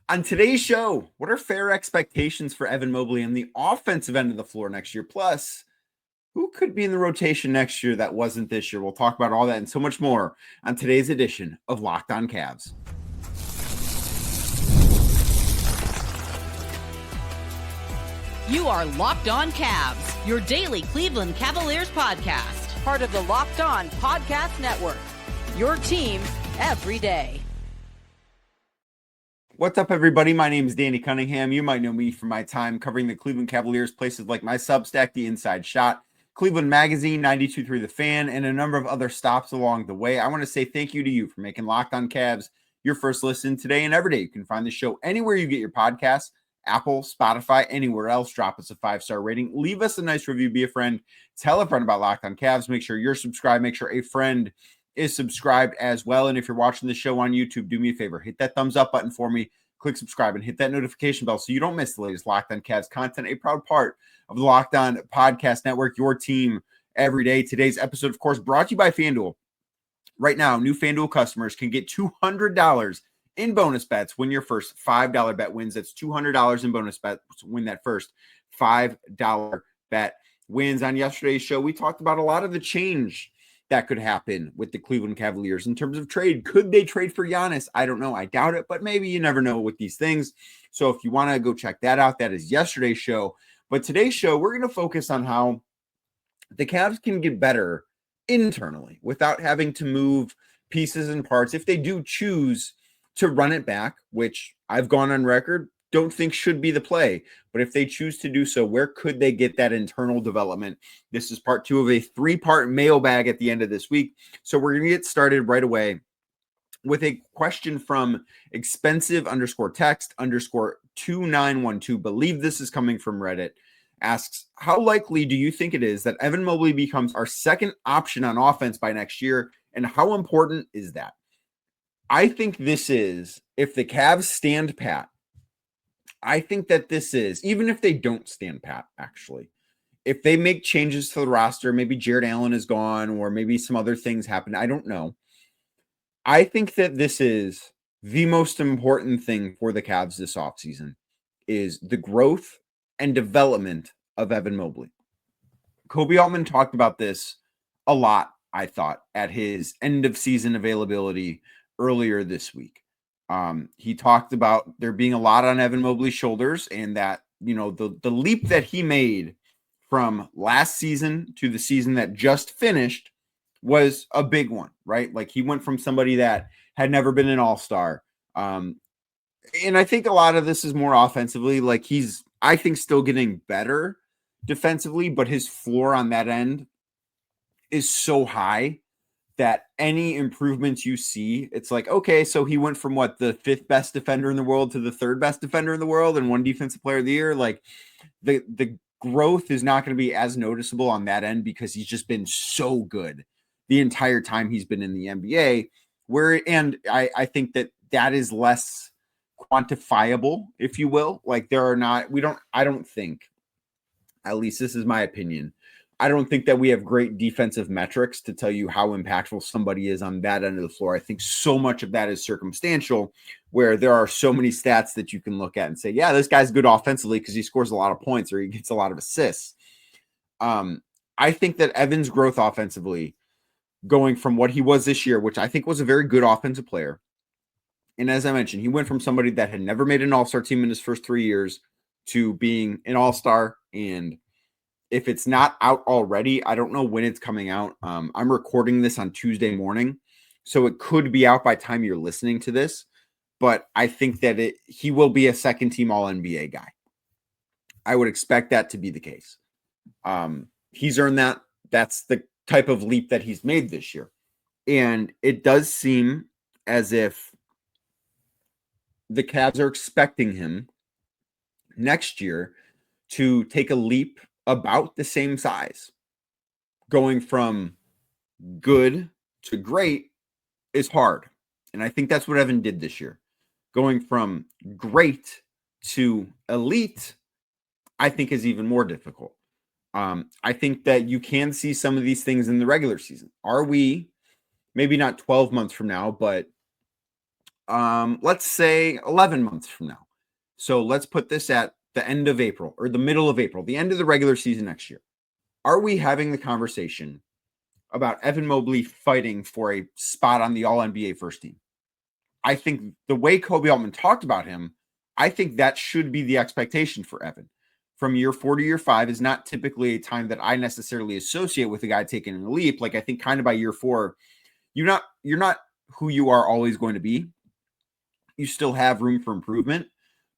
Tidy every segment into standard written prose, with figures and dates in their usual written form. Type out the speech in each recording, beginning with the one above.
On today's show, what are fair expectations for Evan Mobley on the offensive end of the floor next year? Plus, who could be in the rotation next year that wasn't this year? We'll talk about all that and so much more on today's edition of Locked On Cavs. You are Locked On Cavs, your daily Cleveland Cavaliers podcast. Part of the Locked On Podcast Network, your team every day. What's up, everybody? My name is Danny Cunningham. You might know me from my time covering the Cleveland Cavaliers, places like my Substack, The Inside Shot, Cleveland Magazine, 92.3 The Fan, and a number of other stops along the way. I want to say thank you to you for making Locked On Cavs your first listen today and every day. You can find the show anywhere you get your podcasts, Apple, Spotify, anywhere else. Drop us a 5-star rating. Leave us a nice review. Be a friend. Tell a friend about Locked On Cavs. Make sure you're subscribed. Make sure a friend is subscribed as well. And if you're watching the show on YouTube, do me a favor. Hit that thumbs up button for me. Click subscribe and hit that notification bell so you don't miss the latest Locked On Cavs content, a proud part of the Locked On Podcast Network, your team every day. Today's episode, of course, brought to you by FanDuel. Right now, new FanDuel customers can get $200 in bonus bets when your first $5 bet wins. That's $200 in bonus bets when that first $5 bet wins. On yesterday's show, we talked about a lot of the change that could happen with the Cleveland Cavaliers in terms of trade. Could they trade for Giannis? I don't know. I doubt it, but maybe you never know with these things. So if you want to go check that out, that is yesterday's show. But today's show, we're going to focus on how the Cavs can get better internally without having to move pieces and parts if they do choose to run it back, which I've gone on record, don't think should be the play. But if they choose to do so, where could they get that internal development? This is part 2 of a 3-part mailbag at the end of this week. So we're going to get started right away with a question from expensive_text_2912. Believe this is coming from Reddit. Asks, how likely do you think it is that Evan Mobley becomes our second option on offense by next year? And how important is that? I think this is, if the Cavs stand pat, I think that this is, even if they don't stand pat, actually, if they make changes to the roster, maybe Jarrett Allen is gone or maybe some other things happen, I don't know. I think that this is the most important thing for the Cavs this offseason is the growth and development of Evan Mobley. Kobe Altman talked about this a lot, I thought, at his end of season availability earlier this week. He talked about there being a lot on Evan Mobley's shoulders and that, you know, the leap that he made from last season to the season that just finished was a big one, right? Like he went from somebody that had never been an all-star. And I think a lot of this is more offensively, like he's, I think, still getting better defensively, but his floor on that end is so high that any improvements you see, it's like, okay, so he went from what, the 5th best defender in the world to the 3rd best defender in the world and 1 defensive player of the year. Like the growth is not going to be as noticeable on that end because he's just been so good the entire time he's been in the NBA. I think that is less quantifiable, if you will. Like I don't think, at least this is my opinion, I don't think that we have great defensive metrics to tell you how impactful somebody is on that end of the floor. I think so much of that is circumstantial, where there are so many stats that you can look at and say, yeah, this guy's good offensively because he scores a lot of points or he gets a lot of assists. I think that Evan's growth offensively, going from what he was this year, which I think was a very good offensive player. And as I mentioned, he went from somebody that had never made an all-star team in his first 3 years to being an all-star. And if it's not out already, I don't know when it's coming out. I'm recording this on Tuesday morning, so it could be out by the time you're listening to this. But I think that he will be a second-team All-NBA guy. I would expect that to be the case. He's earned that. That's the type of leap that he's made this year. And it does seem as if the Cavs are expecting him next year to take a leap about the same size. Going from good to great is hard. And I think that's what Evan did this year. Going from great to elite, I think is even more difficult. I think that you can see some of these things in the regular season. Are we, maybe not 12 months from now, but let's say 11 months from now. So let's put this at the end of April or the middle of April, the end of the regular season next year. Are we having the conversation about Evan Mobley fighting for a spot on the All-NBA first team? I think the way Kobe Altman talked about him, I think that should be the expectation for Evan. From year 4 to year 5 is not typically a time that I necessarily associate with a guy taking a leap. Like I think kind of by year 4, you're not who you are always going to be. You still have room for improvement,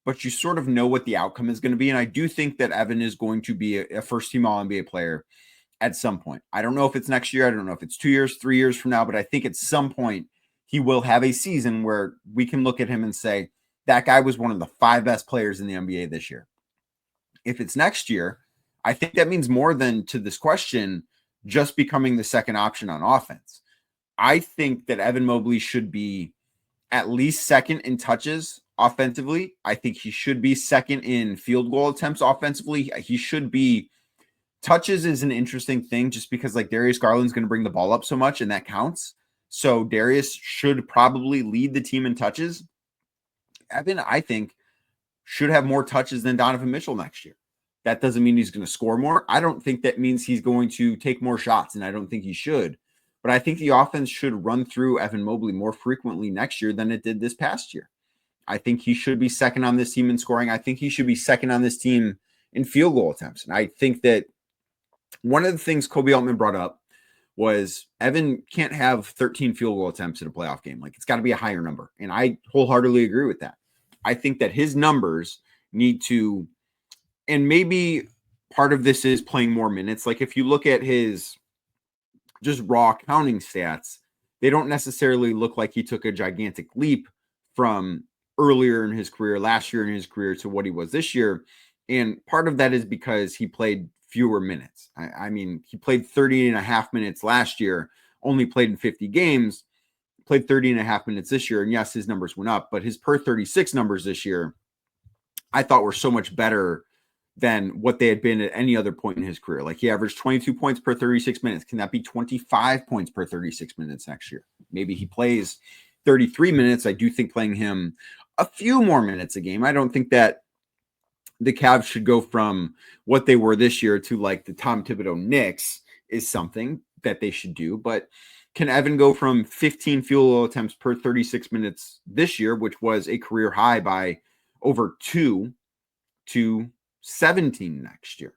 but you sort of know what the outcome is going to be. And I do think that Evan is going to be a first team All-NBA player at some point. I don't know if it's next year. I don't know if it's 2 years, 3 years from now, but I think at some point he will have a season where we can look at him and say, that guy was one of the 5 best players in the NBA this year. If it's next year, I think that means more than to this question, just becoming the second option on offense. I think that Evan Mobley should be at least second in touches offensively. I think he should be second in field goal attempts offensively. He should be. Touches is an interesting thing just because like Darius Garland's going to bring the ball up so much and that counts. So Darius should probably lead the team in touches. Evan, I think, should have more touches than Donovan Mitchell next year. That doesn't mean he's going to score more. I don't think that means he's going to take more shots, and I don't think he should. But I think the offense should run through Evan Mobley more frequently next year than it did this past year. I think he should be second on this team in scoring. I think he should be second on this team in field goal attempts. And I think that one of the things Kobe Altman brought up was Evan can't have 13 field goal attempts in a playoff game. Like it's got to be a higher number. And I wholeheartedly agree with that. I think that his numbers need to, and maybe part of this is playing more minutes. Like if you look at his just raw counting stats, they don't necessarily look like he took a gigantic leap from earlier in his career, last year in his career to what he was this year. And part of that is because he played fewer minutes. I mean, he played 30 and a half minutes last year, only played in 50 games, played 30 and a half minutes this year. And yes, his numbers went up, but his per 36 numbers this year, I thought were so much better than what they had been at any other point in his career. Like he averaged 22 points per 36 minutes. Can that be 25 points per 36 minutes next year? Maybe he plays 33 minutes. I do think playing him a few more minutes a game. I don't think that the Cavs should go from what they were this year to like the Tom Thibodeau Knicks is something that they should do. But can Evan go from 15 field goal attempts per 36 minutes this year, which was a career high by over 2, to 17 next year?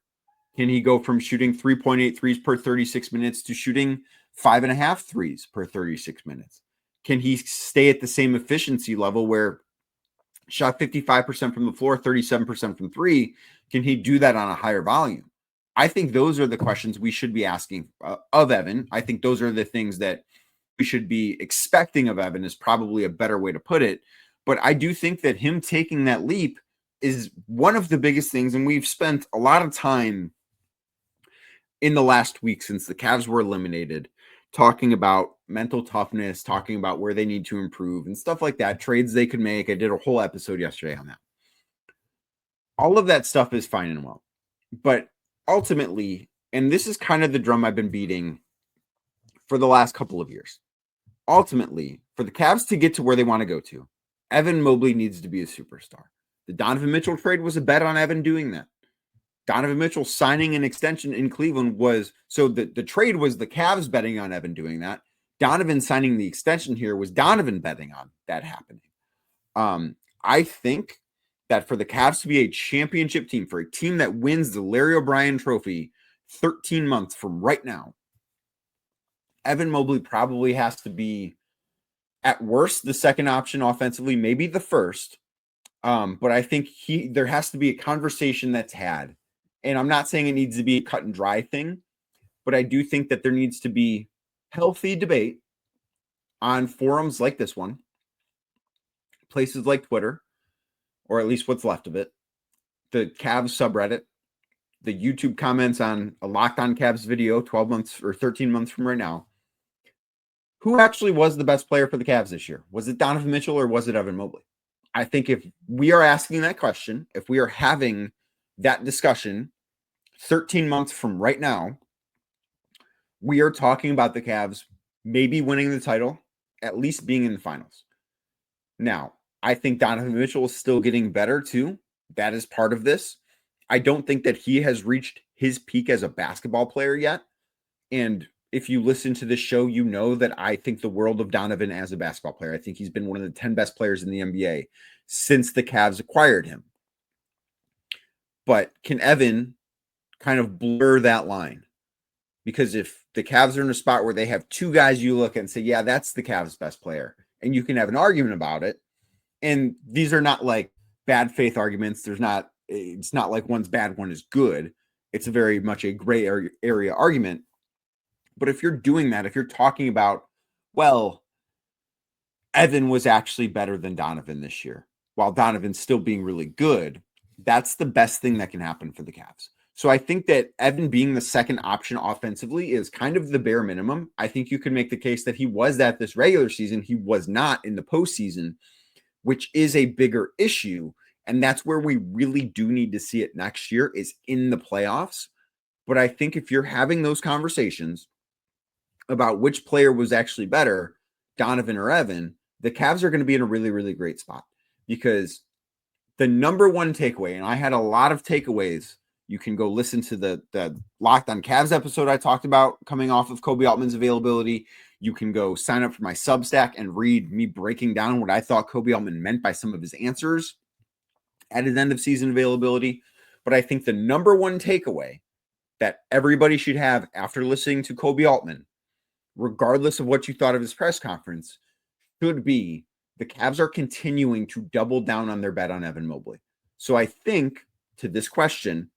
Can he go from shooting 3.8 threes per 36 minutes to shooting 5.5 threes per 36 minutes? Can he stay at the same efficiency level where shot 55% from the floor, 37% from 3? Can he do that on a higher volume? I think those are the questions we should be asking of Evan. I think those are the things that we should be expecting of Evan is probably a better way to put it. But I do think that him taking that leap is one of the biggest things. And we've spent a lot of time in the last week since the Cavs were eliminated talking about mental toughness, talking about where they need to improve and stuff like that, trades they could make. I did a whole episode yesterday on that. All of that stuff is fine and well. But ultimately, and this is kind of the drum I've been beating for the last couple of years, ultimately, for the Cavs to get to where they want to go to, Evan Mobley needs to be a superstar. The Donovan Mitchell trade was a bet on Evan doing that. Donovan Mitchell signing an extension in Cleveland was, so the trade was the Cavs betting on Evan doing that. Donovan signing the extension here was Donovan betting on that happening. I think that for the Cavs to be a championship team, for a team that wins the Larry O'Brien trophy 13 months from right now, Evan Mobley probably has to be at worst the second option offensively, maybe the first. But I think there has to be a conversation that's had. And I'm not saying it needs to be a cut and dry thing, but I do think that there needs to be healthy debate on forums like this one, places like Twitter, or at least what's left of it, the Cavs subreddit, the YouTube comments on a Locked On Cavs video 12 months or 13 months from right now. Who actually was the best player for the Cavs this year? Was it Donovan Mitchell or was it Evan Mobley? I think if we are asking that question, if we are having that discussion 13 months from right now, we are talking about the Cavs maybe winning the title, at least being in the finals. Now, I think Donovan Mitchell is still getting better too. That is part of this. I don't think that he has reached his peak as a basketball player yet. And if you listen to this show, you know that I think the world of Donovan as a basketball player. I think he's been one of the 10 best players in the NBA since the Cavs acquired him. But can Evan kind of blur that line? Because if the Cavs are in a spot where they have two guys you look at and say, yeah, that's the Cavs' best player, and you can have an argument about it. And these are not like bad faith arguments. It's not like one's bad, one is good. It's very much a gray area argument. But if you're doing that, if you're talking about, well, Evan was actually better than Donovan this year, while Donovan's still being really good, that's the best thing that can happen for the Cavs. So I think that Evan being the second option offensively is kind of the bare minimum. I think you can make the case that he was that this regular season. He was not in the postseason, which is a bigger issue. And that's where we really do need to see it next year, is in the playoffs. But I think if you're having those conversations about which player was actually better, Donovan or Evan, the Cavs are going to be in a really, really great spot, because the number one takeaway, and I had a lot of takeaways. You can go listen to the Locked on Cavs episode I talked about coming off of Kobe Altman's availability. You can go sign up for my Substack and read me breaking down what I thought Kobe Altman meant by some of his answers at his end of season availability. But I think the number one takeaway that everybody should have after listening to Kobe Altman, regardless of what you thought of his press conference, should be the Cavs are continuing to double down on their bet on Evan Mobley. So I think, to this question,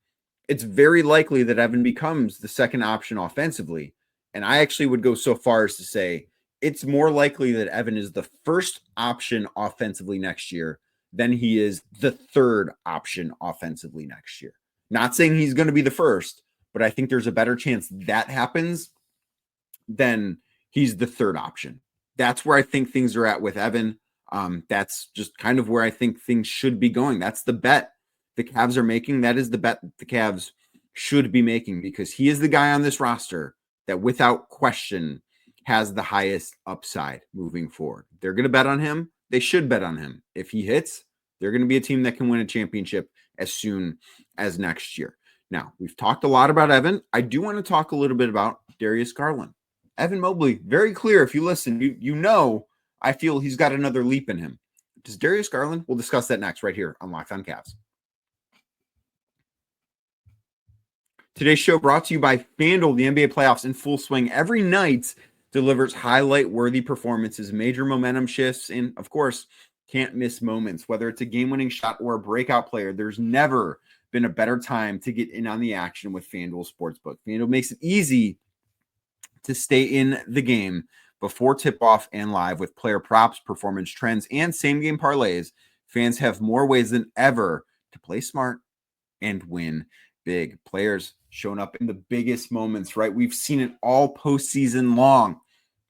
it's very likely that Evan becomes the second option offensively. And I actually would go so far as to say it's more likely that Evan is the first option offensively next year than he is the third option offensively next year. Not saying he's going to be the first, but I think there's a better chance that happens than he's the third option. That's where I think things are at with Evan. That's just kind of where I think things should be going. That's the bet the Cavs are making. That is the bet the Cavs should be making, because he is the guy on this roster that without question has the highest upside moving forward. They're going to bet on him. They should bet on him. If he hits, they're going to be a team that can win a championship as soon as next year. Now, we've talked a lot about Evan. I do want to talk a little bit about Darius Garland. Evan Mobley, very clear. If you listen, you know I feel he's got another leap in him. Does Darius Garland? We'll discuss that next right here on Locked on Cavs. Today's show brought to you by FanDuel. The NBA playoffs in full swing. Every night delivers highlight-worthy performances, major momentum shifts, and, of course, can't miss moments. Whether it's a game-winning shot or a breakout player, there's never been a better time to get in on the action with FanDuel Sportsbook. FanDuel makes it easy to stay in the game before tip-off and live with player props, performance trends, and same-game parlays. Fans have more ways than ever to play smart and win big. Players showing up in the biggest moments, right? We've seen it all postseason long.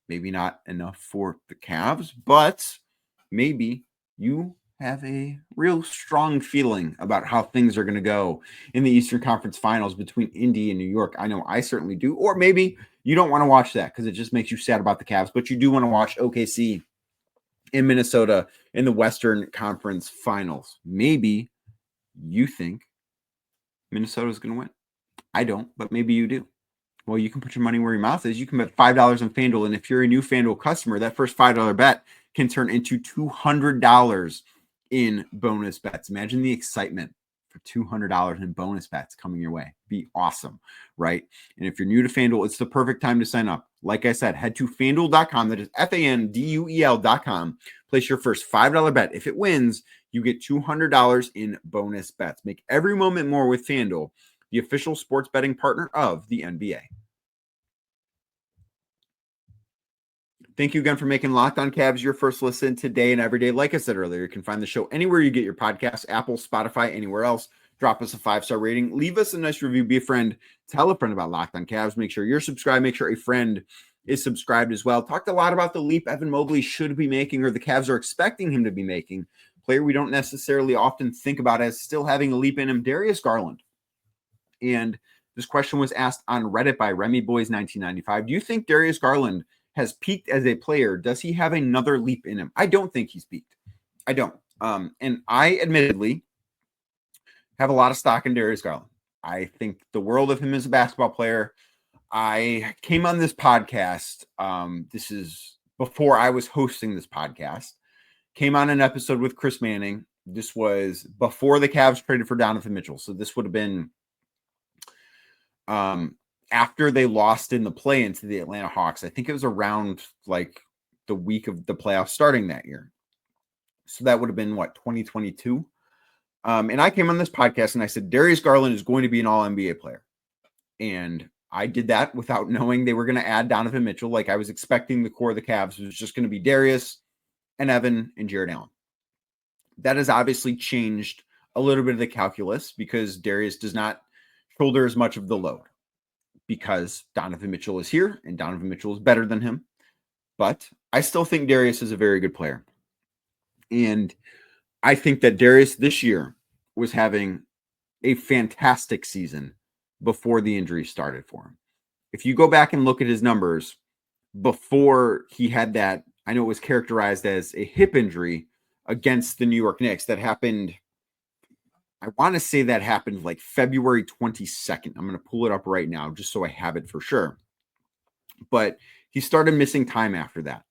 Maybe not enough for the Cavs, but maybe you have a real strong feeling about how things are going to go in the Eastern Conference Finals between Indy and New York. I know I certainly do. Or maybe you don't want to watch that because it just makes you sad about the Cavs, but you do want to watch OKC in Minnesota in the Western Conference Finals. Maybe you think Minnesota's going to win. I don't, but maybe you do. Well, you can put your money where your mouth is. You can bet $5 on FanDuel, and if you're a new FanDuel customer, that first $5 bet can turn into $200 in bonus bets. Imagine the excitement for $200 in bonus bets coming your way. Be awesome, right? And if you're new to FanDuel, it's the perfect time to sign up. Like I said, head to FanDuel.com. That is FanDuel.com. Place your first $5 bet. If it wins, you get $200 in bonus bets. Make every moment more with FanDuel, the official sports betting partner of the NBA. Thank you again for making Locked on Cavs your first listen today and every day. Like I said earlier, you can find the show anywhere you get your podcasts, Apple, Spotify, anywhere else. Drop us a 5-star rating. Leave us a nice review. Be a friend. Tell a friend about Locked on Cavs. Make sure you're subscribed. Make sure a friend is subscribed as well. Talked a lot about the leap Evan Mobley should be making, or the Cavs are expecting him to be making. Player we don't necessarily often think about as still having a leap in him, Darius Garland. And this question was asked on Reddit by Remy Boys 1995. Do you think Darius Garland has peaked as a player? Does he have another leap in him? I don't think he's peaked. I don't. And I admittedly have a lot of stock in Darius Garland. I think the world of him as a basketball player. I came on this podcast. This is before I was hosting this podcast. Came on an episode with Chris Manning. This was before the Cavs traded for Donovan Mitchell. So this would have been after they lost in the play-in to the Atlanta Hawks. I think it was around like the week of the playoffs starting that year. So that would have been 2022. And I came on this podcast and I said, Darius Garland is going to be an all-NBA player. And I did that without knowing they were going to add Donovan Mitchell. Like I was expecting the core of the Cavs was just going to be Darius and Evan and Jarrett Allen. That has obviously changed a little bit of the calculus because Darius does not shoulder as much of the load because Donovan Mitchell is here and Donovan Mitchell is better than him. But I still think Darius is a very good player. And I think that Darius this year was having a fantastic season before the injury started for him. If you go back and look at his numbers before he had that, I know it was characterized as a hip injury against the New York Knicks that happened. I want to say that happened like February 22nd. I'm going to pull it up right now just so I have it for sure. But he started missing time after that.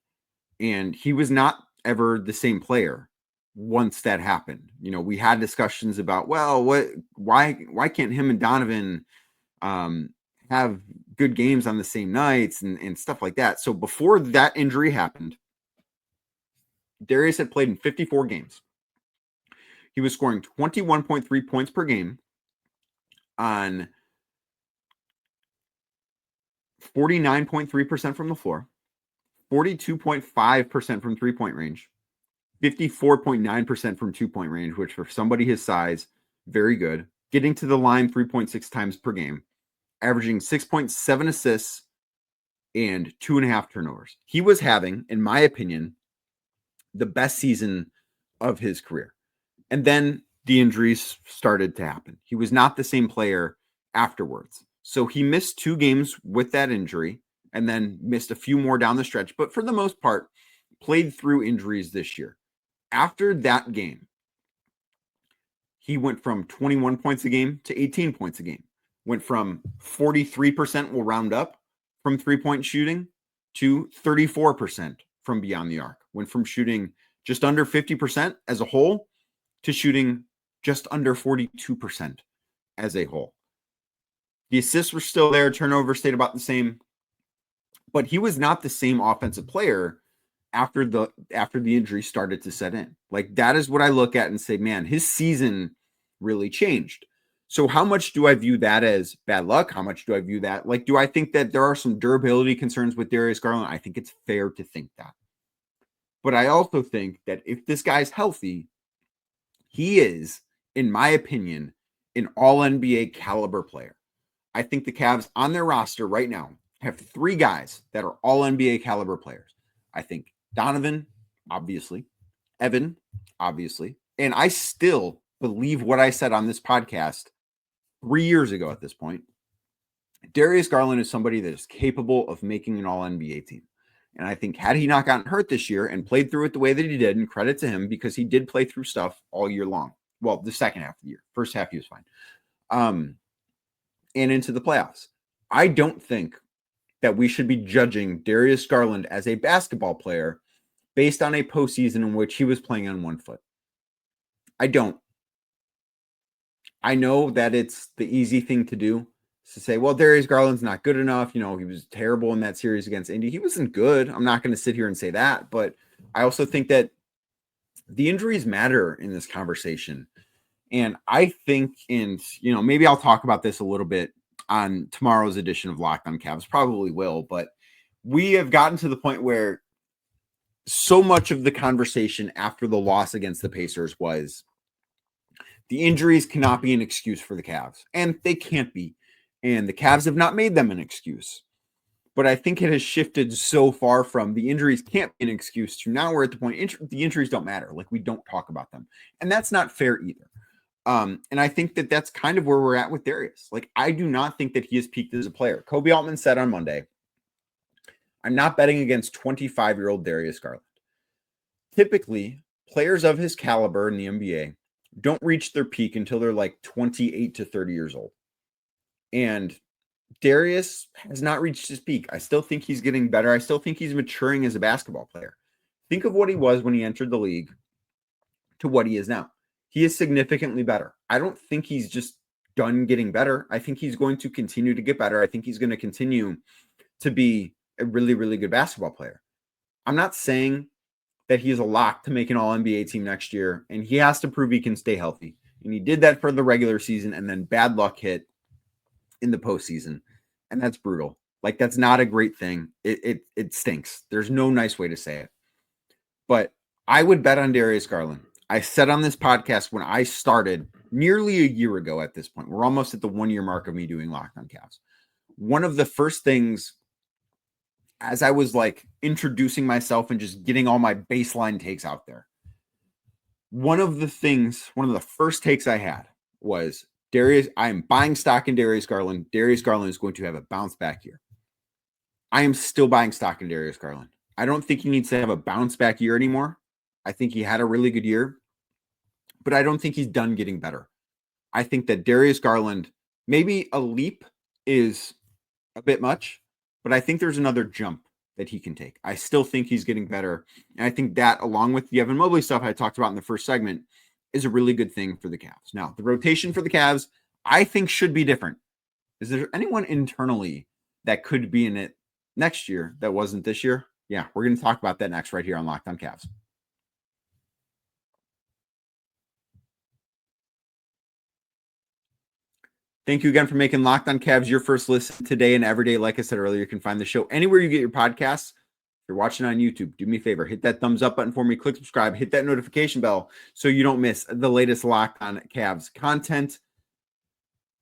And he was not ever the same player once that happened. You know, we had discussions about, well, why can't him and Donovan have good games on the same nights and stuff like that. So before that injury happened, Darius had played in 54 games. He was scoring 21.3 points per game on 49.3% from the floor, 42.5% from three-point range, 54.9% from two-point range, which for somebody his size, very good. Getting to the line 3.6 times per game, averaging 6.7 assists and 2.5 turnovers. He was having, in my opinion, the best season of his career. And then the injuries started to happen. He was not the same player afterwards. So he missed 2 games with that injury and then missed a few more down the stretch. But for the most part, played through injuries this year. After that game, he went from 21 points a game to 18 points a game. Went from 43%, we'll round up, from three-point shooting to 34% from beyond the arc. Went from shooting just under 50% as a whole to shooting just under 42% as a whole. The assists were still there. Turnover stayed about the same. But he was not the same offensive player after the injury started to set in. Like, that is what I look at and say, man, his season really changed. So how much do I view that as bad luck? How much do I view that? Like, do I think that there are some durability concerns with Darius Garland? I think it's fair to think that. But I also think that if this guy's healthy, he is, in my opinion, an all-NBA caliber player. I think the Cavs on their roster right now have 3 guys that are all-NBA caliber players. I think Donovan, obviously, Evan, obviously, and I still believe what I said on this podcast 3 years ago at this point. Darius Garland is somebody that is capable of making an all-NBA team. And I think had he not gotten hurt this year and played through it the way that he did, and credit to him because he did play through stuff all year long. Well, the second half of the year. First half, he was fine. And into the playoffs. I don't think that we should be judging Darius Garland as a basketball player based on a postseason in which he was playing on one foot. I don't. I know that it's the easy thing to do to say, well, Darius Garland's not good enough. You know, he was terrible in that series against Indy. He wasn't good. I'm not going to sit here and say that. But I also think that the injuries matter in this conversation. And I think, and, you know, maybe I'll talk about this a little bit on tomorrow's edition of Locked on Cavs, probably will, but we have gotten to the point where so much of the conversation after the loss against the Pacers was the injuries cannot be an excuse for the Cavs, and they can't be. And the Cavs have not made them an excuse. But I think it has shifted so far from the injuries can't be an excuse to now we're at the point the injuries don't matter. Like, we don't talk about them. And that's not fair either. And I think that that's kind of where we're at with Darius. Like, I do not think that he has peaked as a player. Kobe Altman said on Monday, I'm not betting against 25-year-old Darius Garland. Typically, players of his caliber in the NBA don't reach their peak until they're like 28 to 30 years old. And Darius has not reached his peak. I still think he's getting better. I still think he's maturing as a basketball player. Think of what he was when he entered the league to what he is now. He is significantly better. I don't think he's just done getting better. I think he's going to continue to get better. I think he's going to continue to be a really, really good basketball player. I'm not saying that he's a lock to make an all-NBA team next year, and he has to prove he can stay healthy. And he did that for the regular season, and then bad luck hit in the postseason. And that's brutal. Like, that's not a great thing. It stinks. There's no nice way to say it. But I would bet on Darius Garland. I said on this podcast when I started nearly a year ago at this point, we're almost at the 1 year mark of me doing Locked on Cavs. One of the first things as I was like introducing myself and just getting all my baseline takes out there, one of the first takes I had was I am buying stock in Darius Garland. Darius Garland is going to have a bounce back year. I am still buying stock in Darius Garland. I don't think he needs to have a bounce back year anymore. I think he had a really good year, but I don't think he's done getting better. I think that Darius Garland, maybe a leap is a bit much, but I think there's another jump that he can take. I still think he's getting better. And I think that, along with the Evan Mobley stuff I talked about in the first segment, is a really good thing for the Cavs. Now, the rotation for the Cavs, I think, should be different. Is there anyone internally that could be in it next year that wasn't this year? Yeah, we're going to talk about that next right here on Locked on Cavs. Thank you again for making Locked on Cavs your first listen today and every day. Like I said earlier, you can find the show anywhere you get your podcasts. If you're watching on YouTube, do me a favor, hit that thumbs up button for me, click subscribe, hit that notification bell so you don't miss the latest Locked on Cavs content.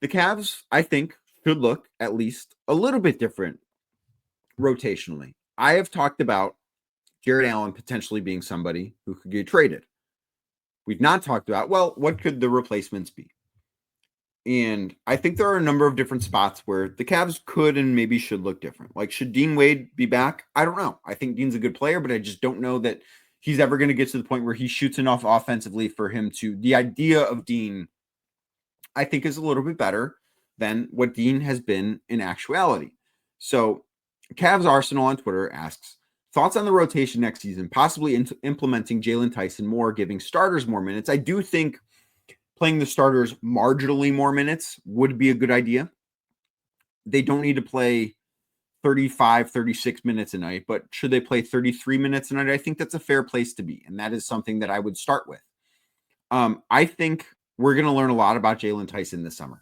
The Cavs, I think, should look at least a little bit different rotationally. I have talked about Jarrett Allen potentially being somebody who could get traded. We've not talked about, well, what could the replacements be? And I think there are a number of different spots where the Cavs could and maybe should look different. Like, should Dean Wade be back? I don't know. I think Dean's a good player, but I just don't know that he's ever going to get to the point where he shoots enough offensively for him to. The idea of Dean, I think, is a little bit better than what Dean has been in actuality. So, Cavs Arsenal on Twitter asks, thoughts on the rotation next season, possibly implementing Jaylon Tyson more, giving starters more minutes. I do think playing the starters marginally more minutes would be a good idea. They don't need to play 35, 36 minutes a night, but should they play 33 minutes a night? I think that's a fair place to be, and that is something that I would start with. I think we're going to learn a lot about Jaylon Tyson this summer.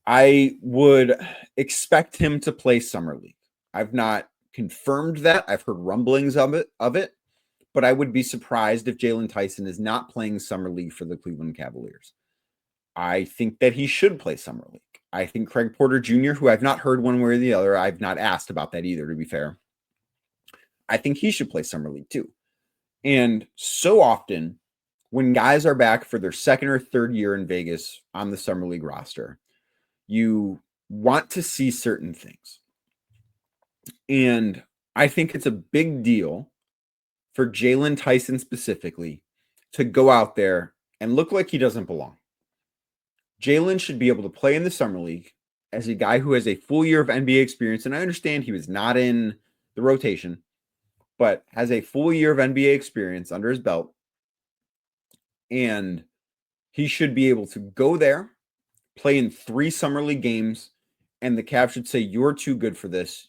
I would expect him to play Summer League. I've not confirmed that. I've heard rumblings of it, but I would be surprised if Jaylon Tyson is not playing Summer League for the Cleveland Cavaliers. I think that he should play Summer League. I think Craig Porter Jr., who I've not heard one way or the other, I've not asked about that either, to be fair. I think he should play Summer League too. And so often, when guys are back for their second or third year in Vegas on the Summer League roster, you want to see certain things. And I think it's a big deal for Jaylon Tyson specifically to go out there and look like he doesn't belong. Jaylon should be able to play in the Summer League as a guy who has a full year of NBA experience. And I understand he was not in the rotation, but has a full year of NBA experience under his belt. And he should be able to go there, play in 3 Summer League games, and the Cavs should say, you're too good for this.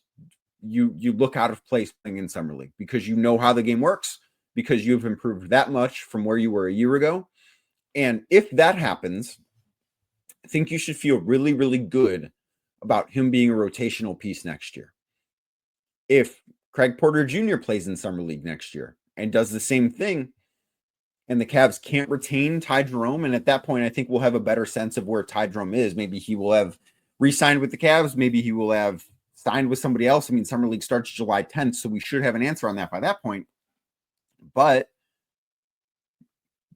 You look out of place playing in Summer League because you know how the game works, because you've improved that much from where you were a year ago. And if that happens, I think you should feel really, really good about him being a rotational piece next year. If Craig Porter Jr. plays in Summer League next year and does the same thing, and the Cavs can't retain Ty Jerome, and at that point, I think we'll have a better sense of where Ty Jerome is. Maybe he will have re-signed with the Cavs. Maybe he will have signed with somebody else. I mean, Summer League starts July 10th, so we should have an answer on that by that point. But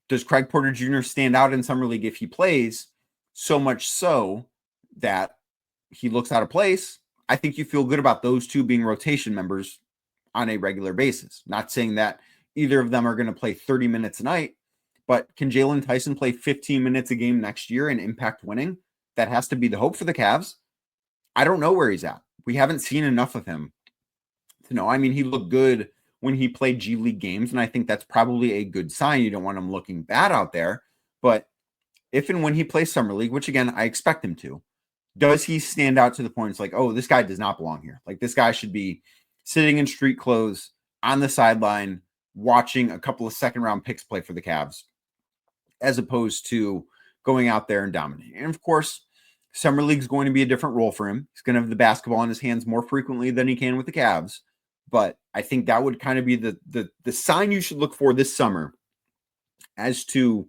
does Craig Porter Jr. stand out in Summer League if he plays, so much so that he looks out of place? I think you feel good about those two being rotation members on a regular basis. Not saying that either of them are going to play 30 minutes a night, but can Jaylon Tyson play 15 minutes a game next year and impact winning? That has to be the hope for the Cavs. I don't know where he's at. We haven't seen enough of him to know. I mean, he looked good when he played G League games, and I think that's probably a good sign. You don't want him looking bad out there, but if and when he plays Summer League, which again, I expect him to, does he stand out to the point it's like, oh, this guy does not belong here? Like, this guy should be sitting in street clothes on the sideline watching a couple of second-round picks play for the Cavs, as opposed to going out there and dominating. And of course, Summer League's going to be a different role for him. He's going to have the basketball in his hands more frequently than he can with the Cavs. But I think that would kind of be the sign you should look for this summer as to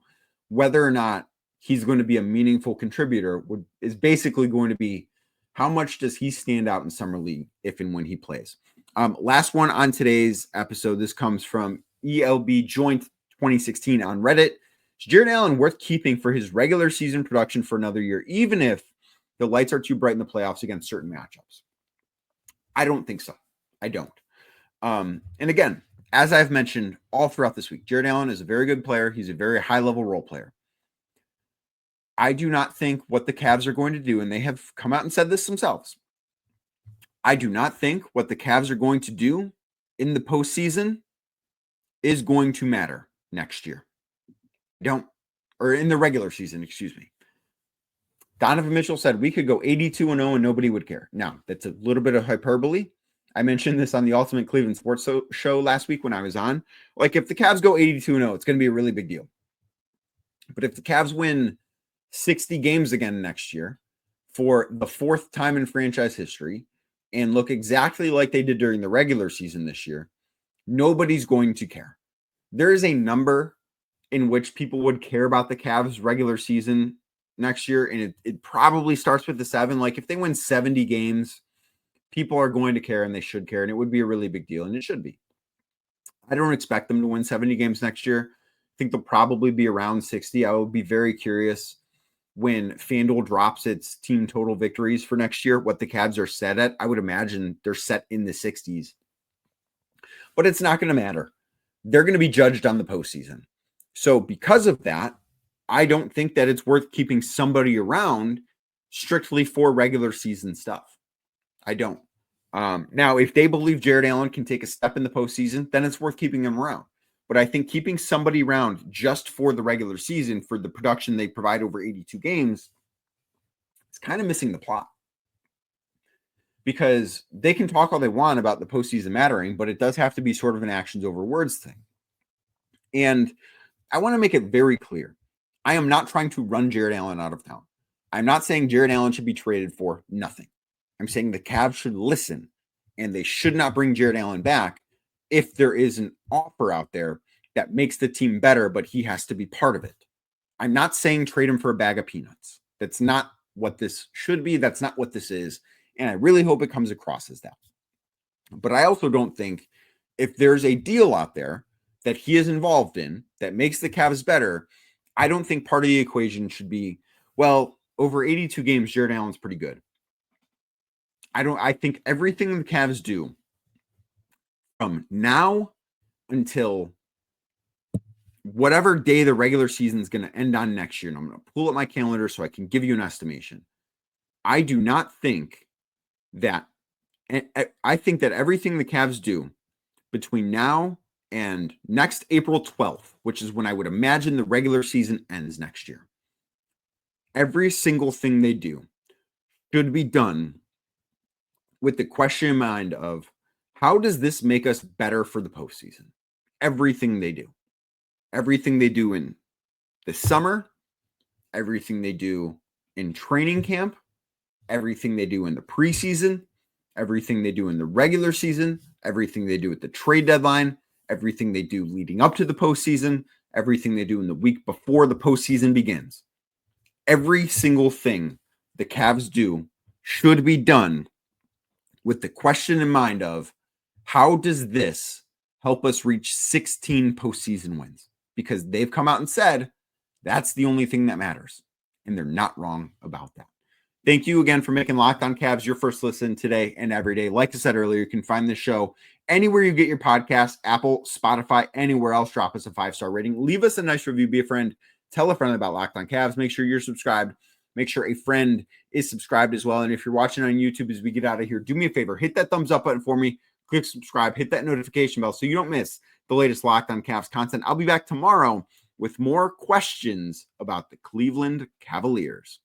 whether or not he's going to be a meaningful contributor is basically going to be how much does he stand out in Summer League if and when he plays. Last one on today's episode. This comes from ELB Joint 2016 on Reddit. Is Jarrett Allen worth keeping for his regular season production for another year, even if the lights are too bright in the playoffs against certain matchups? I don't think so. I don't. And again, as I've mentioned all throughout this week, Jarrett Allen is a very good player. He's a very high-level role player. I do not think what the Cavs are going to do, and they have come out and said this themselves, I do not think what the Cavs are going to do in the postseason is going to matter next year. Or in the regular season, excuse me. Donovan Mitchell said we could go 82-0 and nobody would care. Now, that's a little bit of hyperbole. I mentioned this on the Ultimate Cleveland Sports Show last week when I was on. Like, if the Cavs go 82-0, it's going to be a really big deal. But if the Cavs win 60 games again next year for the fourth time in franchise history and look exactly like they did during the regular season this year, nobody's going to care. There is a number in which people would care about the Cavs regular season next year, and it probably starts with the 7. Like, if they win 70 games, people are going to care, and they should care, and it would be a really big deal, and it should be. I don't expect them to win 70 games next year. I think they'll probably be around 60. I would be very curious when FanDuel drops its team total victories for next year, what the Cavs are set at. I would imagine they're set in the 60s. But it's not going to matter. They're going to be judged on the postseason. So because of that, I don't think that it's worth keeping somebody around strictly for regular season stuff. I don't. Now, if they believe Jarrett Allen can take a step in the postseason, then it's worth keeping him around. But I think keeping somebody around just for the regular season, for the production they provide over 82 games, it's kind of missing the plot. Because they can talk all they want about the postseason mattering, but it does have to be sort of an actions over words thing. And I want to make it very clear. I am not trying to run Jarrett Allen out of town. I'm not saying Jarrett Allen should be traded for nothing. I'm saying the Cavs should listen, and they should not bring Jarrett Allen back if there is an offer out there that makes the team better, but he has to be part of it. I'm not saying trade him for a bag of peanuts. That's not what this should be. That's not what this is. And I really hope it comes across as that. But I also don't think if there's a deal out there that he is involved in that makes the Cavs better, I don't think part of the equation should be, well, over 82 games, Jarrett Allen's pretty good. I think everything the Cavs do from now until whatever day the regular season is going to end on next year, and I'm going to pull up my calendar so I can give you an estimation. I do not think that, I think that everything the Cavs do between now and next April 12th, which is when I would imagine the regular season ends next year, every single thing they do should be done with the question in mind of, how does this make us better for the postseason? Everything they do. Everything they do in the summer, everything they do in training camp, everything they do in the preseason, everything they do in the regular season, everything they do at the trade deadline, everything they do leading up to the postseason, everything they do in the week before the postseason begins. Every single thing the Cavs do should be done with the question in mind of, how does this help us reach 16 postseason wins? Because they've come out and said that's the only thing that matters. And they're not wrong about that. Thank you again for making Locked On Cavs your first listen today and every day. Like I said earlier, you can find the show anywhere you get your podcast, Apple, Spotify, anywhere else. Drop us a 5-star rating. Leave us a nice review. Be a friend. Tell a friend about Locked On Cavs. Make sure you're subscribed. Make sure a friend is subscribed as well. And if you're watching on YouTube as we get out of here, do me a favor. Hit that thumbs up button for me. Click subscribe. Hit that notification bell so you don't miss the latest Locked On Cavs content. I'll be back tomorrow with more questions about the Cleveland Cavaliers.